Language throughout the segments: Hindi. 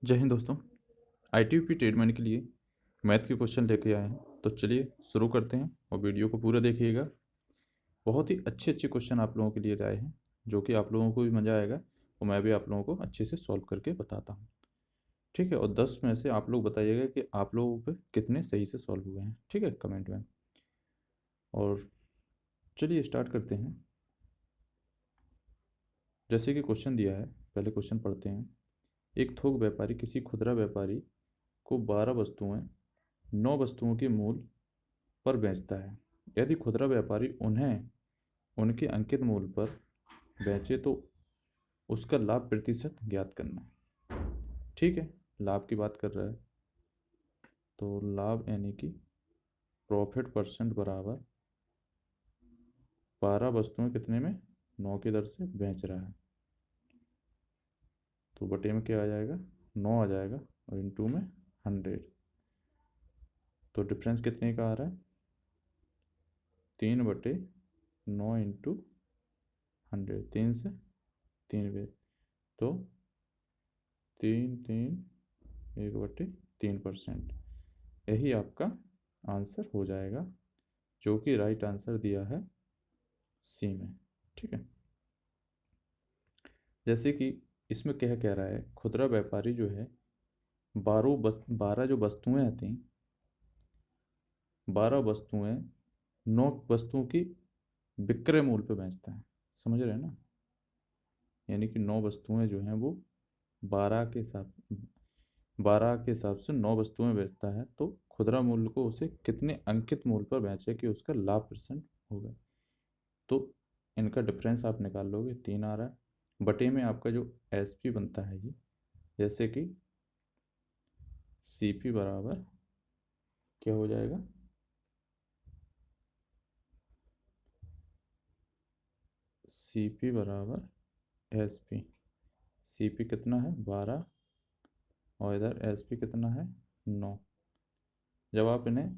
जय हिंद दोस्तों। ITBP ट्रेड मैन के लिए मैथ के क्वेश्चन लेके आए हैं, तो चलिए शुरू करते हैं और वीडियो को पूरा देखिएगा। बहुत ही अच्छे अच्छे क्वेश्चन आप लोगों के लिए लाए हैं, जो कि आप लोगों को भी मज़ा आएगा और मैं भी आप लोगों को अच्छे से सॉल्व करके बताता हूँ। ठीक है, और 10 में से आप लोग बताइएगा कि आप लोगों पे कितने सही से सॉल्व हुए हैं। ठीक है, कमेंट में। और चलिए स्टार्ट करते हैं। जैसे कि क्वेश्चन दिया है, पहले क्वेश्चन पढ़ते हैं। एक थोक व्यापारी किसी खुदरा व्यापारी को 12 वस्तुएं 9 वस्तुओं के मूल पर बेचता है। यदि खुदरा व्यापारी उन्हें उनके अंकित मूल्य पर बेचे तो उसका लाभ प्रतिशत ज्ञात करना है। ठीक है, लाभ की बात कर रहा है, तो लाभ यानी कि प्रॉफिट परसेंट बराबर 12 वस्तुएं कितने में 9 की दर से बेच रहा है, तो बटे में क्या आ जाएगा 9 आ जाएगा और इंटू में 100। तो डिफरेंस कितने का आ रहा है 3/9 इंटू 100। 3 से 3 बे, तो 3 3 1/3%। यही आपका आंसर हो जाएगा, जो कि राइट आंसर दिया है सी में। ठीक है, जैसे कि इसमें कह रहा है खुदरा व्यापारी जो है 12 जो वस्तुएं आती, 12 वस्तुएं 9 वस्तुओं की विक्रय मूल्य पे बेचता है। समझ रहे हैं ना, यानी कि 9 वस्तुएं जो हैं वो 12 के हिसाब 12 के हिसाब से 9 वस्तुएं बेचता है, तो खुदरा मूल्य को उसे कितने अंकित मूल्य पर बेचे कि उसका लाभ परसेंट होगा। तो इनका डिफरेंस आप निकाल लोगे, 3 आ रहा है बटे में आपका जो SP बनता है ये, जैसे कि CP बराबर क्या हो जाएगा CP बराबर SP। CP कितना है 12 और इधर SP कितना है 9। जब आप इन्हें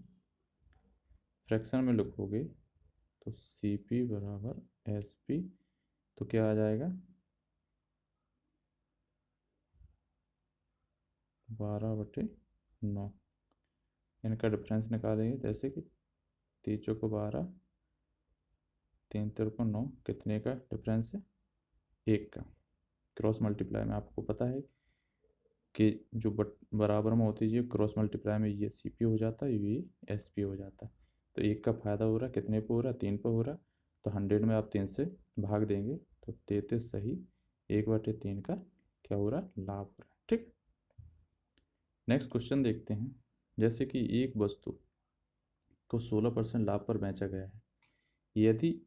फ्रैक्शन में लिखोगे तो CP बराबर SP, तो क्या आ जाएगा 12/9। इनका डिफरेंस निकालेंगे, जैसे कि 3 × 12 3 × 9 कितने का डिफरेंस है 1 का। क्रॉस मल्टीप्लाई में आपको पता है कि जो बराबर में होती है क्रॉस मल्टीप्लाई में ये CP हो जाता है, ये SP हो जाता है। तो 1 का फायदा हो रहा है कितने पे हो रहा है 3 पे हो रहा है, तो 100 में आप 3 से भाग देंगे तो 33 सही 1/3 का क्या हो रहा है लाभ हो रहा है। ठीक, नेक्स्ट क्वेश्चन देखते हैं। जैसे कि एक वस्तु को 16% लाभ पर बेचा गया है, यदि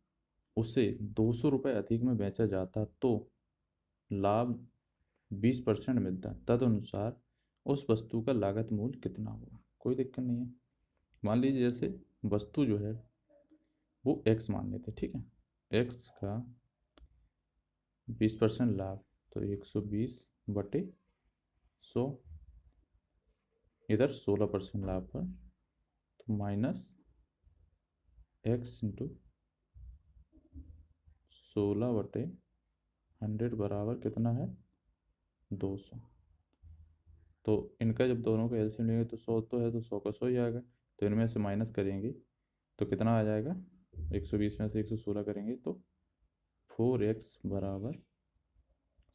उसे 200 रुपये अधिक में बेचा जाता तो लाभ 20% मिलता है। तदनुसार उस वस्तु का लागत मूल्य कितना होगा। कोई दिक्कत नहीं है। मान लीजिए जैसे वस्तु जो है वो X मान लेते, ठीक है, X का 20% लाभ, तो 120/100। इधर 16% लाभ पर, तो -X इंटू 16/100 बराबर कितना है 200। तो इनका जब दोनों का एलसीएम लेंगे तो 100 तो है, तो 100 का 100 ही आएगा। तो इनमें से माइनस करेंगे तो कितना आ जाएगा 120 में से 116 करेंगे तो 4x बराबर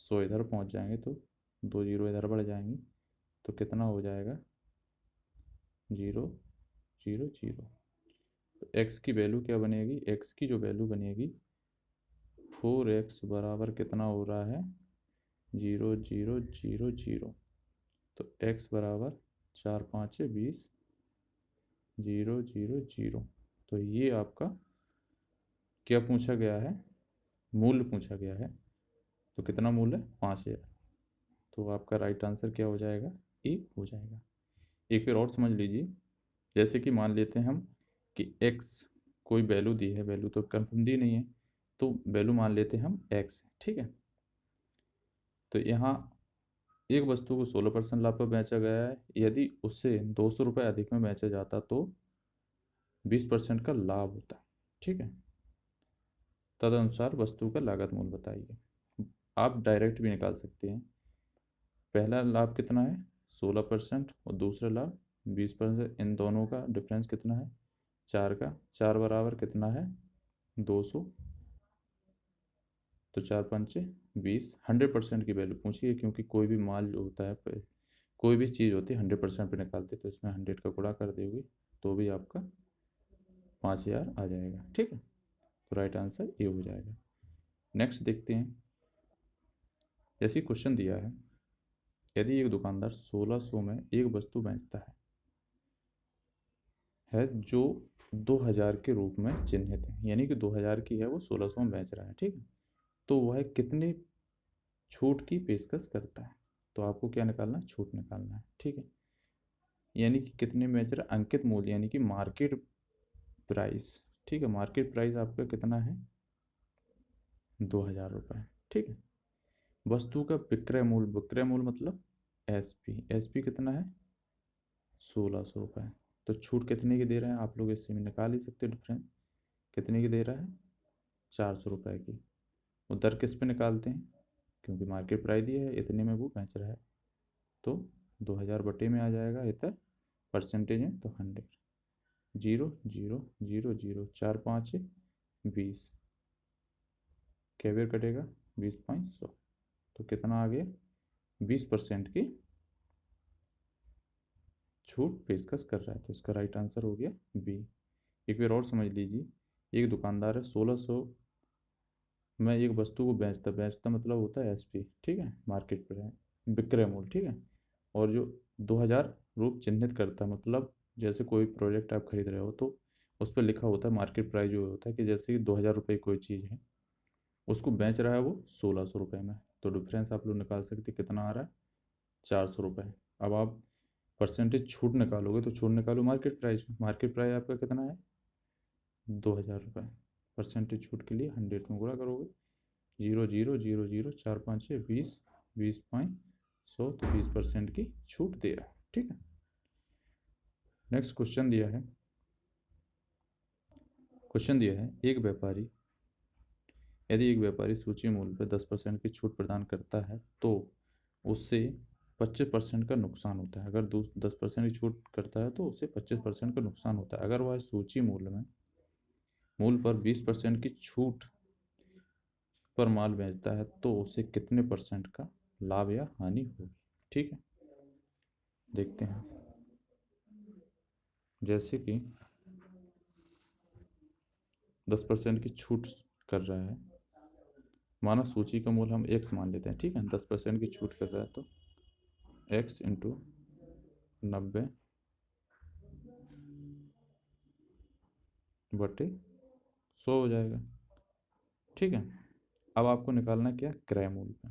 100। इधर पहुंच जाएंगे तो 2 जीरो इधर बढ़ जाएंगे, तो कितना हो जाएगा 0 0 0। तो x की वैल्यू क्या बनेगी, x की जो वैल्यू बनेगी 4x बराबर कितना हो रहा है 0 0 0 0। तो x बराबर 4 5 20 0 0 0। तो ये आपका क्या पूछा गया है, मूल्य पूछा गया है। तो कितना मूल्य है 5000। तो आपका राइट आंसर क्या हो जाएगा ए हो जाएगा। एक फिर और समझ लीजिए, जैसे कि मान लेते हैं हम कि x कोई वैल्यू दी है, वैल्यू तो कंफर्म दी नहीं है, तो वैल्यू मान लेते हैं हम x। ठीक है, तो यहाँ एक वस्तु को 16% लाभ पर बेचा गया है, यदि उससे 200 रुपये अधिक में बेचा जाता तो 20% का लाभ होता। ठीक है, तदनुसार वस्तु का लागत मूल्य बताइए। आप डायरेक्ट भी निकाल सकते हैं पहला लाभ कितना है 16% और दूसरा लाभ 20%। इन दोनों का डिफरेंस कितना है 4 का। 4 बराबर कितना है 200। तो 4 पंचे 20। 100% की वैल्यू पूछी है, क्योंकि कोई भी माल जो होता है, कोई भी चीज़ होती है 100% पे निकालते, तो इसमें 100 का गुणा कर दोगे तो भी आपका 5000 आ जाएगा। ठीक है, तो राइट आंसर ये हो जाएगा। नेक्स्ट देखते हैं। जैसे क्वेश्चन दिया यदि एक दुकानदार 1600 में एक वस्तु बेचता है जो 2000 के रूप में चिन्हित है, यानी कि 2000 की है, वो 1600 में बेच रहा है। ठीक है, तो वह कितनी छूट की पेशकश करता है। तो आपको क्या निकालना है, छूट निकालना है। ठीक है, यानी कि कितने में बेच रहा है, अंकित मूल्य यानी कि मार्केट प्राइस। ठीक है, मार्केट प्राइस आपका कितना है 2000 रुपये। ठीक है, वस्तु का विक्रय मूल्य, विक्रय मूल्य मतलब एसपी, एसपी कितना है 1600 रुपये। तो छूट कितने की दे रहे हैं आप लोग, इससे में निकाल ही सकते हो डिफरेंस। कितने की दे रहा है 400 रुपये की। वो दर किस पे निकालते हैं, क्योंकि मार्केट प्राइस दिया है इतने में वो बेच रहा है, तो 2000 बटे में आ जाएगा इतना परसेंटेज है तो 100। 0 0 0 0 4 5 20, कैबियर कटेगा 20.100। तो कितना आ गया 20% की छूट पेशकश कर रहा है, तो इसका राइट आंसर हो गया बी। एक बार और समझ लीजिए। एक दुकानदार है 1600 में एक वस्तु को बेचता, बेचता मतलब होता है एसपी। ठीक है, मार्केट पर है विक्रय मूल्य। ठीक है, और जो 2000 रूप चिन्हित करता है, मतलब जैसे कोई प्रोजेक्ट आप खरीद रहे हो तो उस पर लिखा होता है मार्केट प्राइस, जो होता है कि जैसे 2000 रुपये कोई चीज़ है, उसको बेच रहा है वो 1600 रुपये में, तो डिफरेंस आप लोग निकाल सकते कितना आ रहा है 400 रुपये। अब आप परसेंटेज छूट निकालोगे तो छूट निकालो मार्केट प्राइस, मार्केट प्राइस आपका कितना है 2000 रुपये। परसेंटेज छूट के लिए 100 में गुणा करोगे, 0 0 0 0 4 5 6 20, 20.100, तो 20% की छूट दे रहा है। ठीक है, नेक्स्ट क्वेश्चन दिया है। क्वेश्चन दिया है एक व्यापारी, यदि एक व्यापारी सूची मूल्य पर 10% की छूट प्रदान करता है तो उससे 25% का नुकसान होता है। अगर 10% की छूट करता है तो उससे 25% का नुकसान होता है। अगर वह सूची मूल्य पर 20% की छूट पर माल बेचता है तो उसे कितने परसेंट का लाभ या हानि होगी। ठीक है, देखते हैं। जैसे कि 10% की छूट कर रहा है, माना सूची का मूल्य हम एक्स मान लेते हैं। ठीक है, 10% की छूट कर रहा है तो एक्स इंटू 90 बटे 100 हो जाएगा। ठीक है, अब आपको निकालना क्या, क्रय मूल्य पे।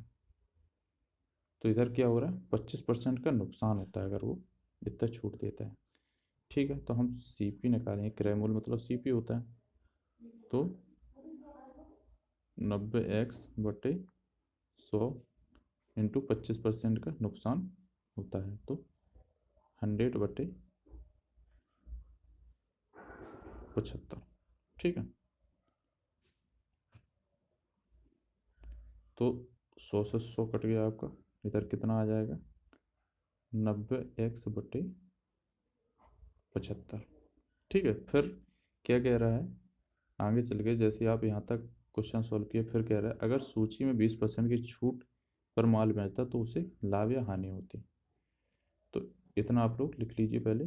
तो इधर क्या हो रहा है 25% का नुकसान होता है अगर वो इतना छूट देता है। ठीक है, तो हम सीपी निकालेंगे, क्रय मूल्य मतलब सीपी होता है। तो 90x बटे 100 इंटू 25% का नुकसान होता है, तो 100 बटे 75। ठीक है, तो 100 से 100 कट गया आपका, इधर कितना आ जाएगा 90x बटे 75। ठीक है, फिर क्या कह रहा है, आगे चल के जैसे आप यहाँ तक क्वेश्चन सॉल्व किए, फिर कह रहा है अगर सूची में 20% की छूट पर माल बेचता तो उसे लाभ या हानि होती। तो इतना आप लोग लिख लीजिए, पहले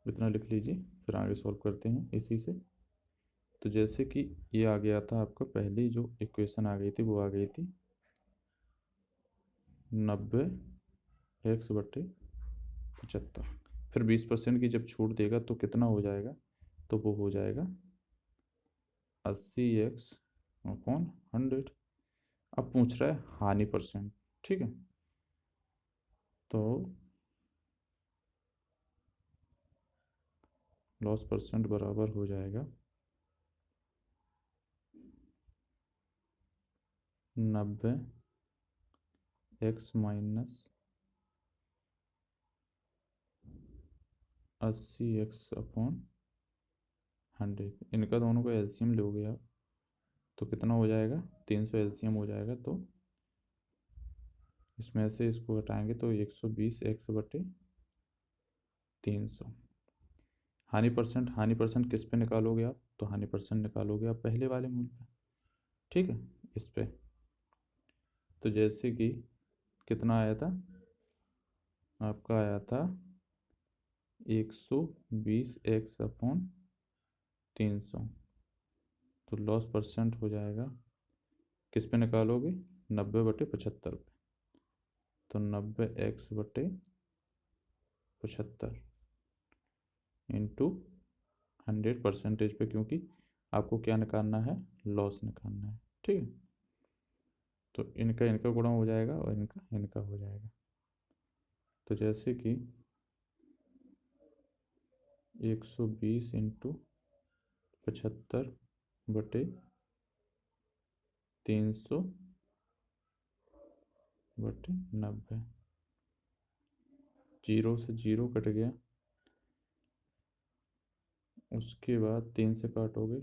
इतना लिख लीजिए, फिर आगे सॉल्व करते हैं इसी से। तो जैसे कि ये आ गया था आपका, पहली जो इक्वेशन आ गई थी वो आ गई थी 90x बटे 75। फिर 20% की जब छूट देगा तो कितना हो जाएगा, तो वो हो जाएगा 80x अपॉन 100। अब पूछ रहा है हानि परसेंट। ठीक है, तो लॉस परसेंट बराबर हो जाएगा 90x माइनस 80x अपॉन 100। इनका दोनों का एलसीएम लोगे आप तो कितना हो जाएगा 300 एलसीएम हो जाएगा, तो इसमें से इसको घटाएंगे तो 120x बटे 300। हानि परसेंट किस पे निकालोगे आप? तो हानि परसेंट निकालोगे आप पहले वाले मूल पे, ठीक है, इस पे। तो जैसे कि कितना आया था आपका, आया था 120x अपॉन 300। तो लॉस परसेंट हो जाएगा, किस पे निकालोगे? 90/75 पे। तो 90x/75 इंटू 100% पे, क्योंकि आपको क्या निकालना है? लॉस निकालना है, ठीक है। तो इनका इनका गुणा हो जाएगा और इनका इनका हो जाएगा। तो जैसे कि 120 इंटू 75/300 बटे 90। जीरो से जीरो कट गया, उसके बाद 3 से काटोगे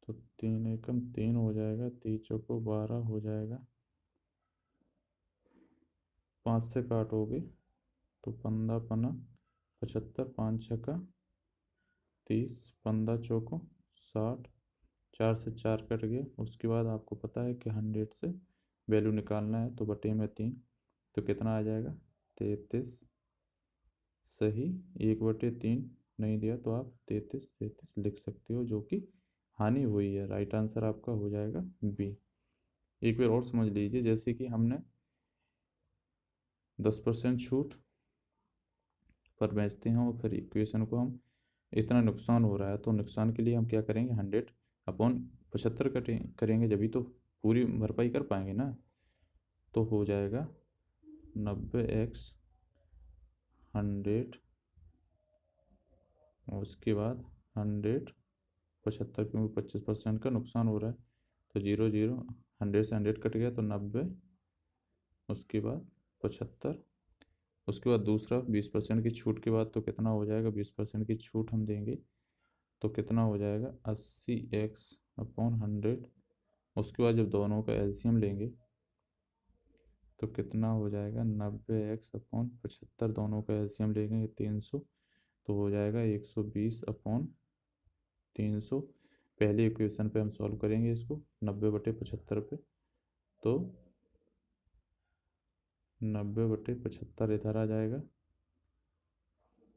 तो 3 एकम 3 हो जाएगा, 3 चौको 12 हो जाएगा। 5 से काटोगे तो 15 पना 75, 5 छक्का 30, 15 चौको 60, 4 से 4 कट गया। उसके बाद आपको पता है कि 100 से वैल्यू निकालना है, तो बटे में 3, तो कितना आ जाएगा? 33। सही, 1/3 नहीं दिया तो आप 33 लिख सकते हो, जो कि हानि हुई है। राइट आंसर आपका हो जाएगा बी। एक बार और समझ लीजिए, जैसे कि हमने 10% छूट पर बेचते हैं और फिर इक्वेशन को हम, इतना नुकसान हो रहा है, तो नुकसान के लिए हम क्या करेंगे? 100/75 करेंगे, जब भी तो पूरी भरपाई कर पाएंगे ना। तो हो जाएगा 90x 100, और उसके बाद 100/75, क्योंकि 25% का नुकसान हो रहा है। तो 0 0, 100 से 100 कट गया तो 90, उसके बाद 75, उसके बाद दूसरा 20% की छूट के बाद तो कितना हो जाएगा? 20% की छूट हम देंगे तो कितना हो जाएगा? 80x/100। उसके बाद जब दोनों का एलसीएम लेंगे तो कितना हो जाएगा? 90x/75, दोनों का एलसीएम लेंगे 300, तो हो जाएगा 120/300। पहले इक्वेशन पे हम सॉल्व करेंगे इसको 90/75 पे, तो 90/75 इधर आ जाएगा,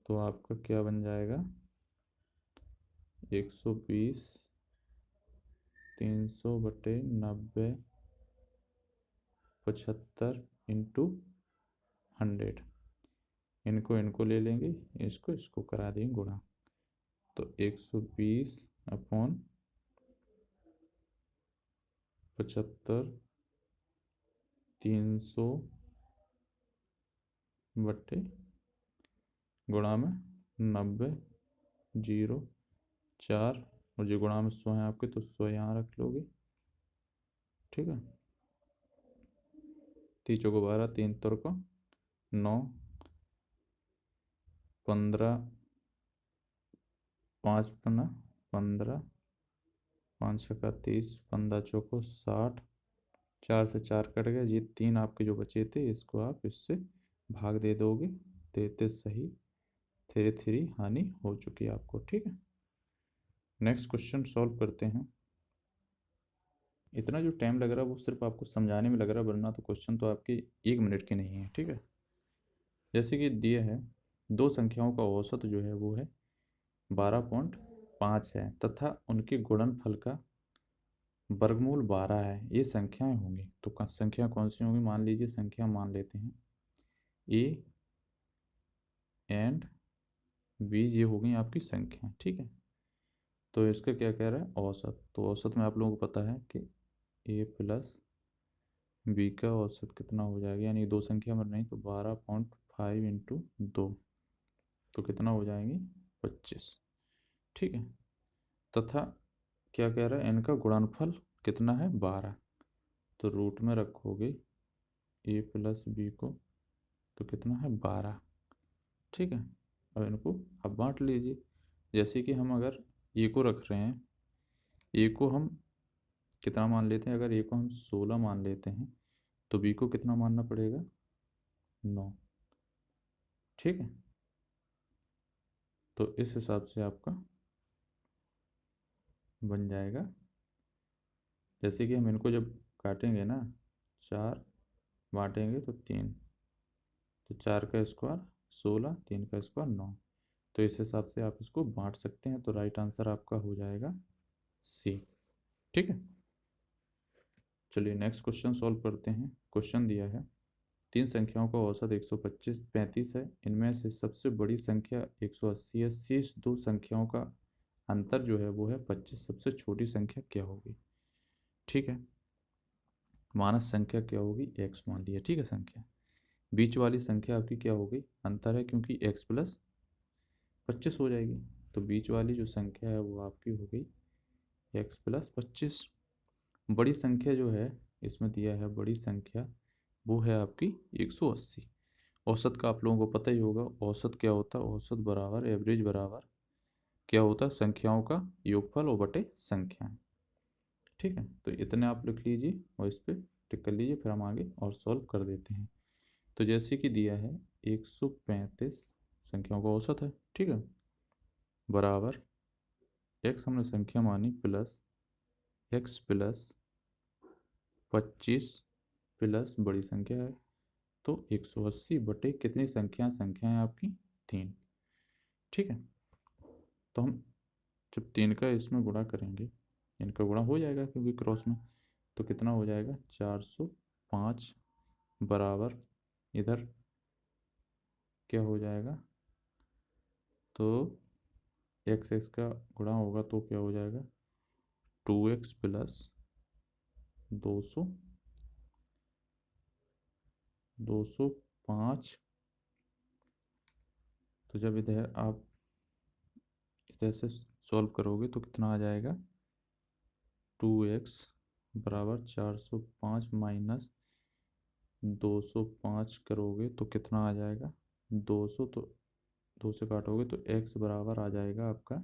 तो आपका क्या बन जाएगा? 120/300/90/75 इंटू 100। इनको इनको ले लेंगे, इसको इसको करा देंगे गुणा। तो 120/75 300 बटे गुणा में 90, 0 4, और जो गुणा में 100 है आपके, तो 100 यहाँ रख लोगे, ठीक है। 3 चौको 12, 3 तर को 9, 15, 5 पना 15, 5 छक्का 30, 15 चौको 60, 4 से 4 कट गया। ये 3 आपके जो बचे थे, इसको आप इससे भाग दे दोगे। 33 सही, 3 हानि हो चुकी है आपको, ठीक है। नेक्स्ट क्वेश्चन सॉल्व करते हैं। इतना जो टाइम लग रहा है वो सिर्फ आपको समझाने में लग रहा है, वरना तो क्वेश्चन तो आपके 1 मिनट के नहीं है, ठीक है। जैसे कि दिए है, दो संख्याओं का औसत जो है वो है 12.5 है, तथा उनके गुणनफल का वर्गमूल 12 है। ये संख्याएं होंगी, तो संख्या कौन सी होंगी? मान लीजिए संख्या मान लेते हैं ए एंड बी, ये हो गई आपकी संख्या, ठीक है। तो इसका क्या कह रहा है? औसत। तो औसत में आप लोगों को पता है कि ए प्लस बी का औसत कितना हो जाएगा, यानी दो संख्या में नहीं तो 12.5 इंटू 2, तो कितना हो जाएंगे? 25, ठीक है। तथा क्या कह रहा है? इनका गुणनफल कितना है? 12। तो रूट में रखोगे ए प्लस बी को, तो कितना है? 12, ठीक है। अब इनको अब बांट लीजिए। जैसे कि हम अगर ए को रख रहे हैं, ए को हम कितना मान लेते हैं? अगर ए को हम 16 मान लेते हैं, तो बी को कितना मानना पड़ेगा, 9। ठीक है, तो इस हिसाब से आपका बन जाएगा। जैसे कि हम इनको जब काटेंगे ना, 4 बांटेंगे तो 3, तो 4 का स्क्वायर 16, 3 का स्क्वायर 9। तो इस हिसाब से आप इसको बांट सकते हैं। तो राइट आंसर आपका हो जाएगा सी। ठीक है, चलिए नेक्स्ट क्वेश्चन सॉल्व करते हैं। क्वेश्चन दिया है, तीन संख्याओं का औसत 135 है। इनमें से सबसे बड़ी संख्या 180 है। शेष दो संख्याओं का अंतर जो है वो है 25। सबसे छोटी संख्या क्या होगी। ठीक है, मानस संख्या क्या होगी, एक्स मान लिया। ठीक है, संख्या बीच वाली संख्या आपकी क्या होगी, अंतर है क्योंकि x प्लस 25 हो जाएगी। तो बीच वाली जो संख्या है वो आपकी हो गई x प्लस 25। बड़ी संख्या जो है इसमें दिया है, बड़ी संख्या वो है आपकी 180। औसत का आप लोगों को पता ही होगा, औसत क्या होता है, औसत बराबर एवरेज बराबर क्या होता है, संख्याओं का योगफल और बटे संख्याएं। ठीक है, तो इतने आप लिख लीजिए और इस पर टिक कर लीजिए, फिर हम आगे और सॉल्व कर देते हैं। तो जैसे कि दिया है 135 संख्याओं का औसत है। ठीक है, बराबर x हमने संख्या मानी प्लस x प्लस 25 प्लस बड़ी संख्या है, तो 180 बटे कितनी संख्याएं आपकी, 3। ठीक है, तो हम जब 3 का इसमें गुणा करेंगे, इनका गुणा हो जाएगा क्योंकि क्रॉस में, तो कितना हो जाएगा 405 बराबर इधर क्या हो जाएगा, तो x का गुणा होगा तो क्या हो जाएगा 2x प्लस 205। तो जब इधर आप इधर से सॉल्व करोगे तो कितना आ जाएगा 2x बराबर 405 माइनस 205 करोगे तो कितना आ जाएगा 200, तो 2 से काटोगे तो x बराबर आ जाएगा आपका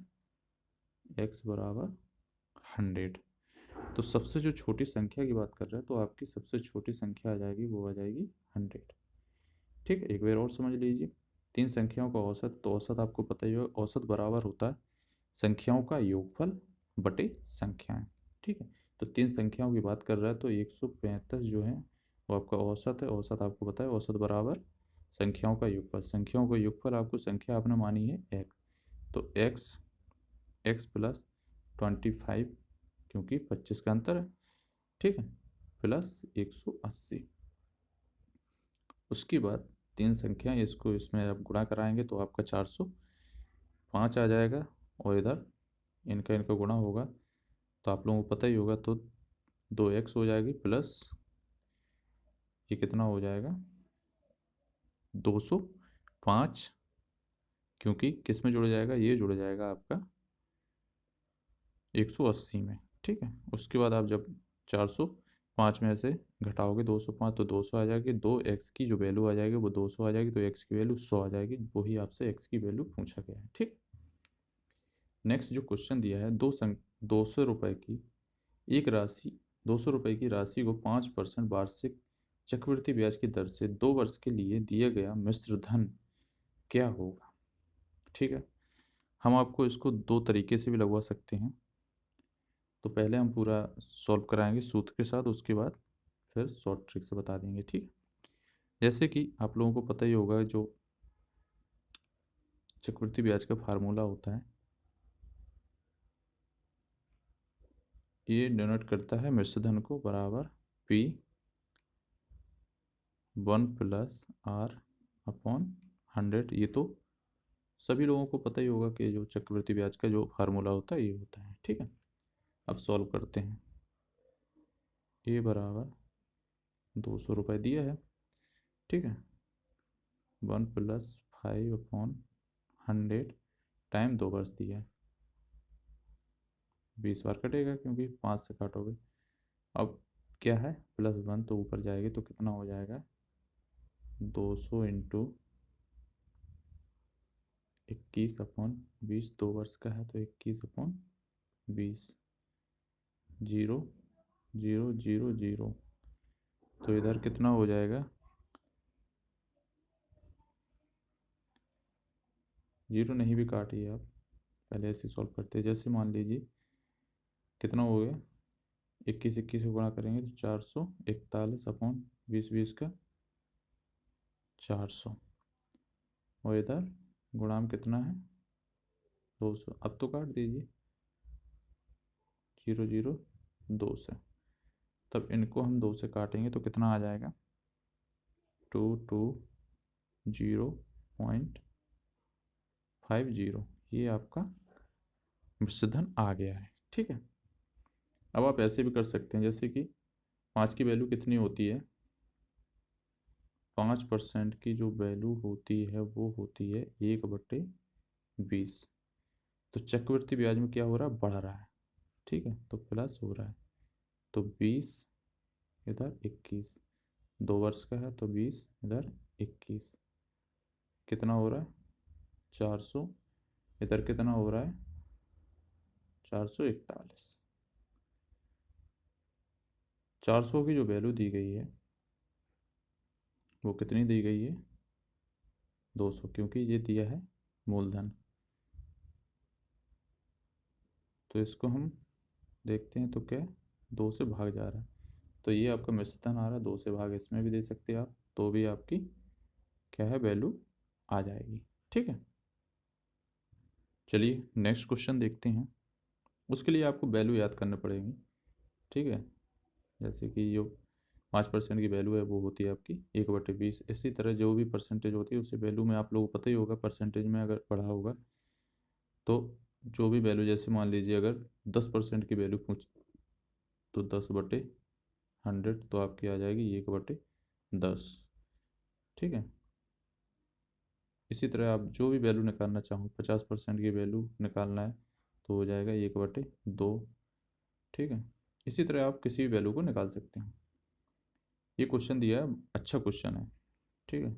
x बराबर 100। तो सबसे जो छोटी संख्या की बात कर रहे हैं तो आपकी सबसे छोटी संख्या आ जाएगी, वो आ जाएगी 100। ठीक है, एक बार और समझ लीजिए, तीन संख्याओं का औसत, तो औसत आपको पता ही होगा, औसत बराबर होता है संख्याओं का योगफल बटे संख्याएं। ठीक है, तो तीन संख्याओं की बात कर रहा है तो 135 जो है वो आपका औसत है। औसत आपको पता है, औसत बराबर संख्याओं का योगफल। संख्याओं का योगफल आपको संख्या आपने मानी है x, तो x प्लस 25 क्योंकि 25 का अंतर है। ठीक है, प्लस 180। उसके बाद तीन संख्या, इसको इसमें आप गुणा कराएंगे तो आपका 405 आ जाएगा, और इधर इनका इनका गुणा होगा तो आप लोगों को पता ही होगा, तो 2x हो जाएगी प्लस ये कितना हो जाएगा 205, क्योंकि किस में जुड़ जाएगा, ये जुड़ जाएगा आपका 180 में। ठीक है, उसके बाद आप जब 405 में से घटाओगे 205 तो 200 आ जाएगी, 2x की जो वैल्यू आ जाएगी वो 200 आ जाएगी, तो x की वैल्यू 100 आ जाएगी। वही आपसे x की वैल्यू पूछा गया है। ठीक, नेक्स्ट जो क्वेश्चन दिया है, 200 रुपये की एक राशि, 200 रुपये की राशि को 5% वार्षिक चक्रवृद्धि ब्याज की दर से 2 वर्ष के लिए दिया गया मिश्र धन क्या होगा। ठीक है, हम आपको इसको दो तरीके से भी लगवा सकते हैं। तो पहले हम पूरा सॉल्व कराएंगे सूत्र के साथ, उसके बाद फिर शॉर्ट ट्रिक से बता देंगे। ठीक, जैसे कि आप लोगों को पता ही होगा जो चक्रवृद्धि ब्याज का फार्मूला होता है, ये डिनोट करता है मिश्र धन को बराबर P1 प्लस R अपॉन 100। ये तो सभी लोगों को पता ही होगा कि जो चक्रवृद्धि ब्याज का जो फार्मूला होता है ये होता है। ठीक है, अब सॉल्व करते हैं। ए बराबर 200 रुपये दिया है। ठीक है, 1 प्लस 5 अपॉन 100 टाइम 2 वर्ष दिया है, 20 बार कटेगा क्योंकि 5 से काटोगे। अब क्या है, +1 तो ऊपर जाएगी तो कितना हो जाएगा 200 इंटू 21 अपॉन 20, 2 वर्ष का है तो 21 अपॉन 20, 0 0 0 0, तो इधर कितना हो जाएगा, 0 नहीं भी काटिए आप, पहले ऐसे सॉल्व करते हैं। जैसे मान लीजिए कितना हो गया, 21 21 को गुणा करेंगे तो 441 अपॉन 20 20 का 400, और इधर गुणाम कितना है 200। अब तो काट दीजिए 0 0 2 से, तब इनको हम 2 से काटेंगे तो कितना आ जाएगा 220.50, ये आपका मिश्रधन आ गया है। ठीक है, अब आप ऐसे भी कर सकते हैं, जैसे कि 5 की वैल्यू कितनी होती है, 5% की जो वैल्यू होती है वो होती है 1/20। तो चक्रवृद्धि ब्याज में क्या हो रहा है, बढ़ रहा है। ठीक है, तो प्लस हो रहा है, तो 20 इधर 21, 2 वर्ष का है तो 20 इधर 21, कितना हो रहा है 400, इधर कितना हो रहा है 441। 400 की जो वैल्यू दी गई है वो कितनी दी गई है 200, क्योंकि ये दिया है मूलधन। तो इसको हम देखते हैं तो क्या 2 से भाग जा रहा है, तो ये आपका मिश्रधन आ रहा है, 2 से भाग इसमें भी दे सकते हैं आप, तो भी आपकी क्या है वैल्यू आ जाएगी। ठीक है, चलिए नेक्स्ट क्वेश्चन देखते हैं। उसके लिए आपको वैल्यू याद करना पड़ेगी। ठीक है, जैसे कि जो 5% की वैल्यू है वो होती है आपकी 1/20। इसी तरह जो भी परसेंटेज होती है उसे वैल्यू में आप लोगों को पता ही होगा, परसेंटेज में अगर पढ़ा होगा तो जो भी वैल्यू, जैसे मान लीजिए अगर 10% की वैल्यू पूछ तो 10/100, तो आपकी आ जाएगी 1/10। ठीक है, इसी तरह आप जो भी वैल्यू निकालना चाहो, 50% की वैल्यू निकालना है तो हो जाएगा 1/2। ठीक है, इसी तरह आप किसी भी वैल्यू को निकाल सकते हैं। ये क्वेश्चन दिया है, अच्छा क्वेश्चन है। ठीक है,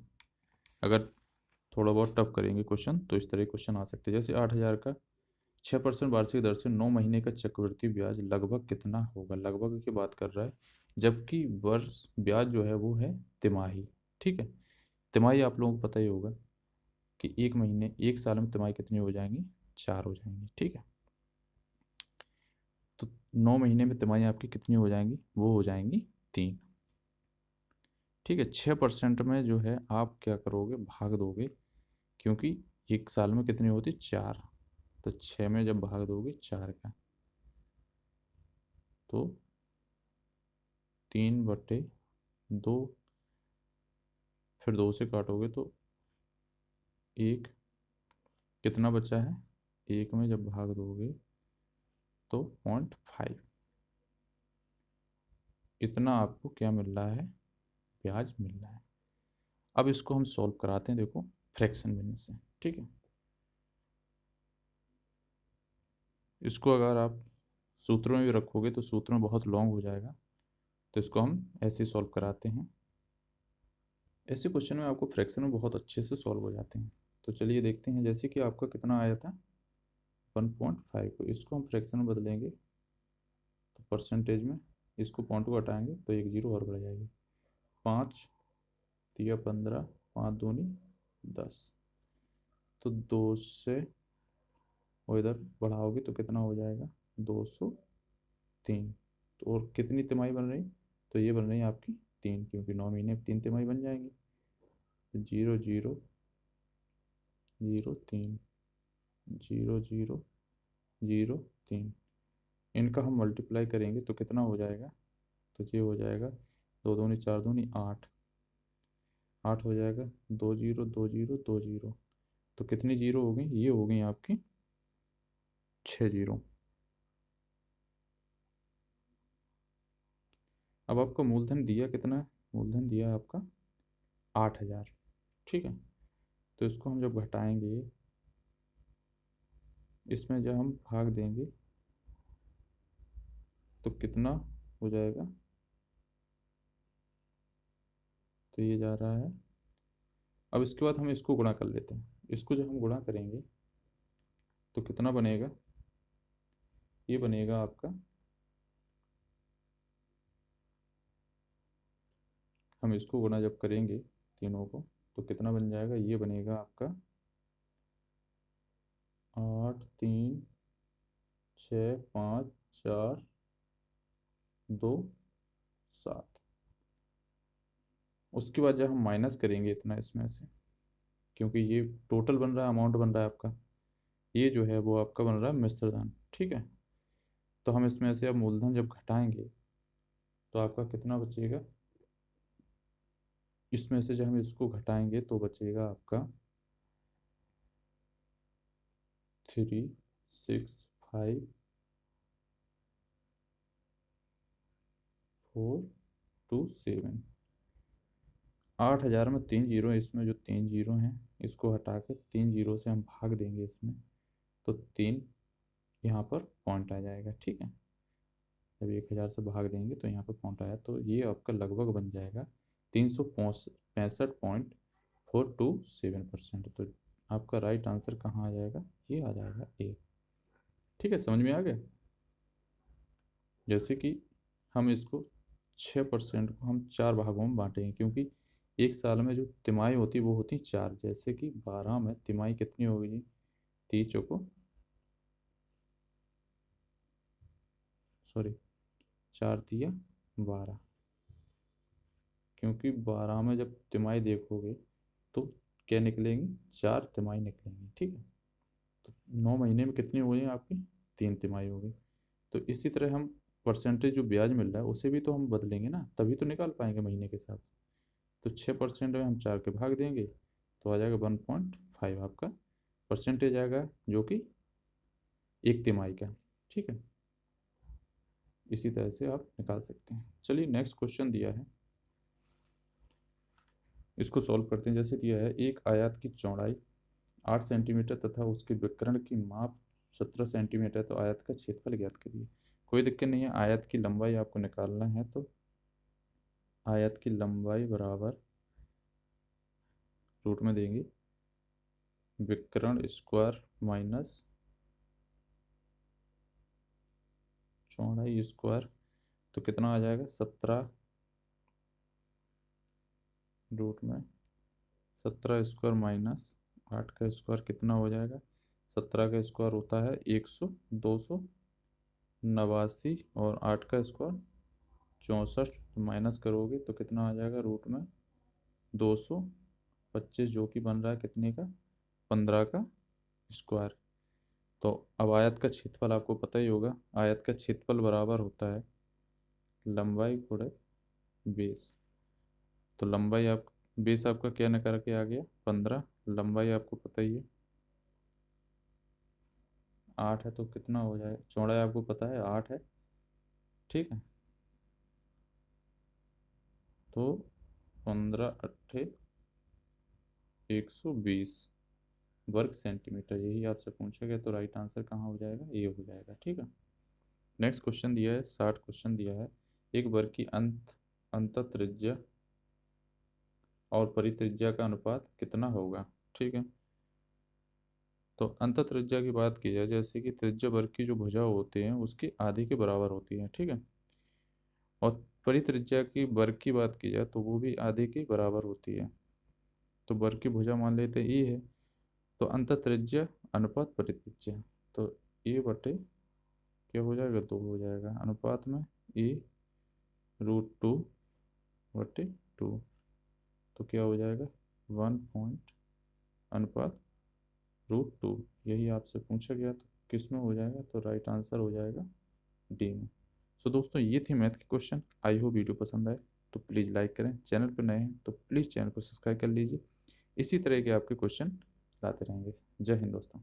अगर थोड़ा बहुत टफ करेंगे क्वेश्चन तो इस तरह क्वेश्चन आ सकते हैं। जैसे 8,000 का 6% वार्षिक दर से 9 महीने का चक्रवृद्धि ब्याज लगभग कितना होगा, लगभग की बात कर रहा है, जबकि वर्ष ब्याज जो है वो है तिमाही। ठीक है, तिमाही आप लोगों को पता ही होगा कि 1 महीने 1 साल में तिमाही कितनी हो जाएंगी, 4 हो जाएंगी। ठीक है, तो 9 महीने में तिमाही आपकी कितनी हो जाएंगी, वो हो जाएंगी 3। ठीक है, 6% में जो है आप क्या करोगे, भाग दोगे, क्योंकि 1 साल में कितनी होती 4, तो 6 में जब भाग दोगे 4 का तो 3/2, फिर 2 से काटोगे तो 1, कितना बचा है 1 में जब भाग दोगे तो 0.5, इतना आपको क्या मिल रहा है, ब्याज मिल रहा है। अब इसको हम सॉल्व कराते हैं, देखो फ्रैक्शन मेथड से। ठीक है, इसको अगर आप सूत्रों में भी रखोगे तो सूत्र में बहुत लॉन्ग हो जाएगा, तो इसको हम ऐसे सॉल्व कराते हैं। ऐसे क्वेश्चन में आपको फ्रैक्शन में बहुत अच्छे से सॉल्व हो जाते हैं। तो चलिए देखते हैं, जैसे कि आपका कितना आया था 1.5 को, इसको हम फ्रैक्शन में बदलेंगे तो परसेंटेज में इसको पॉइंट को हटाएंगे तो 1 0 और बढ़ जाएगी। 5 3 15, 5 दूनी 10, तो 2 से वो इधर बढ़ाओगे तो कितना हो जाएगा 203। तो और कितनी तिमाही बन रही, तो ये बन रही है आपकी 3, क्योंकि 9 महीने में 3 तिमाही बन जाएंगी। 0 0 0 3 0 0 0 3, इनका हम मल्टीप्लाई करेंगे तो कितना हो जाएगा, तो ये हो जाएगा 2 दूनी 4 दूनी 8, 8 हो जाएगा, 2 0 2 0 2 0, तो कितनी जीरो हो गई, ये हो गई आपकी 6 0। अब आपका मूलधन दिया कितना है, मूलधन दिया है आपका 8,000। ठीक है, तो इसको हम जब घटाएंगे, इसमें जब हम भाग देंगे तो कितना हो जाएगा, तो ये जा रहा है। अब इसके बाद हम इसको गुणा कर लेते हैं, इसको जब हम गुणा करेंगे तो कितना बनेगा, ये बनेगा आपका हम इसको गुना जब करेंगे तीनों को तो कितना बन जाएगा, ये बनेगा आपका 8 3 6 5 4 2 7। उसके बाद जब हम माइनस करेंगे इतना इसमें से, क्योंकि ये टोटल बन रहा है, अमाउंट बन रहा है आपका, ये जो है वो आपका बन रहा है मिश्र धन, ठीक है। तो हम इसमें से अब मूलधन जब घटाएंगे तो आपका कितना बचेगा, इसमें से जब हम इसको घटाएंगे तो बचेगा आपका 3 6 5 4 2 7। 8,000 में 3 जीरो है, इसमें जो 3 जीरो हैं इसको हटा के 3 जीरो से हम भाग देंगे इसमें, तो 3 यहाँ पर पॉइंट आ जाएगा, ठीक है। जब 1,000 से भाग देंगे तो यहाँ पर पॉइंट आया, तो ये आपका लगभग बन जाएगा 365.427%। तो आपका राइट आंसर कहाँ आ जाएगा, ये आ जाएगा ए, ठीक है। समझ में आ गया। जैसे कि हम इसको 6% को हम 4 भागों में बांटेंगे, क्योंकि एक साल में जो तिमाही होती है वो होती 4। जैसे कि 12 में तिमाही कितनी होगी, 30 चौको सॉरी 4 दिया 12, क्योंकि 12 में जब तिमाही देखोगे तो क्या निकलेंगी, 4 तिमाही निकलेंगी, ठीक है। तो 9 महीने में कितनी हो गई आपकी, 3 तिमाही हो गई। तो इसी तरह हम परसेंटेज जो ब्याज मिल रहा है उसे भी तो हम बदलेंगे ना, तभी तो निकाल पाएंगे महीने के साथ। तो 6% में हम 4 के भाग देंगे तो आ जाएगा 1.5 आपका परसेंटेज आएगा, जो कि एक तिमाही का, ठीक है। इसी तरह से आप निकाल सकते हैं। चलिए नेक्स्ट क्वेश्चन दिया है, इसको सॉल्व करते हैं। जैसे दिया है एक आयत की चौड़ाई 8 सेंटीमीटर तथा उसके विकर्ण की माप 17 सेंटीमीटर, तो आयत का क्षेत्रफल ज्ञात करिए। कोई दिक्कत नहीं है, आयत की लंबाई आपको निकालना है, तो आयत की लंबाई बराबर रूट में देंगे विकर्ण स्क्वायर माइनस चौड़ाई स्क्वायर, तो कितना आ जाएगा 17 रूट में 17 स्क्वायर माइनस 8 का स्क्वायर कितना हो जाएगा, 17 का स्क्वायर होता है 289 और 8 का स्क्वायर 64, तो माइनस करोगे तो कितना आ जाएगा रूट में 225, जो कि बन रहा है कितने का, 15 का स्क्वायर। तो अब आयत का क्षेत्रफल आपको पता ही होगा, आयत का क्षेत्रफल बराबर होता है लंबाई गुणे बेस। तो लंबाई आप बेस आपका क्या न करके आ गया 15, लंबाई आपको पता ही है 8 है, तो कितना हो जाएगा, चौड़ाई आपको पता है 8 है, ठीक है। तो 15 अट्ठे 120 वर्ग सेंटीमीटर, यही आपसे पूछा गया, तो राइट आंसर कहाँ हो जाएगा, ये हो जाएगा, ठीक है। नेक्स्ट क्वेश्चन दिया है, 60 क्वेश्चन दिया है। एक वर्ग की अंत त्रिज्या और परित्रिज्या का अनुपात कितना होगा, ठीक है। तो अंत त्रिज्या की बात की जाए, जैसे कि त्रिज्या वर्ग की जो भुजा होते हैं उसके आधे के बराबर होती है, ठीक है। और परित्रिज्या की वर्ग की बात की जाए तो वो भी आधे के बराबर होती है। तो वर्ग की भुजा मान लेते हैं ए है, तो अंत त्रिज्या अनुपात परित्रिज्या, तो ए बटे क्या हो जाएगा, 2 हो जाएगा, अनुपात में ए √2 बटे 2, तो क्या हो जाएगा 1 पॉइंट अनुपात √2। यही आपसे पूछा गया, तो किस में हो जाएगा, तो राइट आंसर हो जाएगा डी में। सो दोस्तों ये थी मैथ के क्वेश्चन। आई होप वीडियो पसंद आए तो प्लीज़ लाइक करें, चैनल पर नए हैं तो प्लीज़ चैनल को सब्सक्राइब कर लीजिए। इसी तरह के आपके क्वेश्चन लाते रहेंगे। जय हिंद दोस्तों।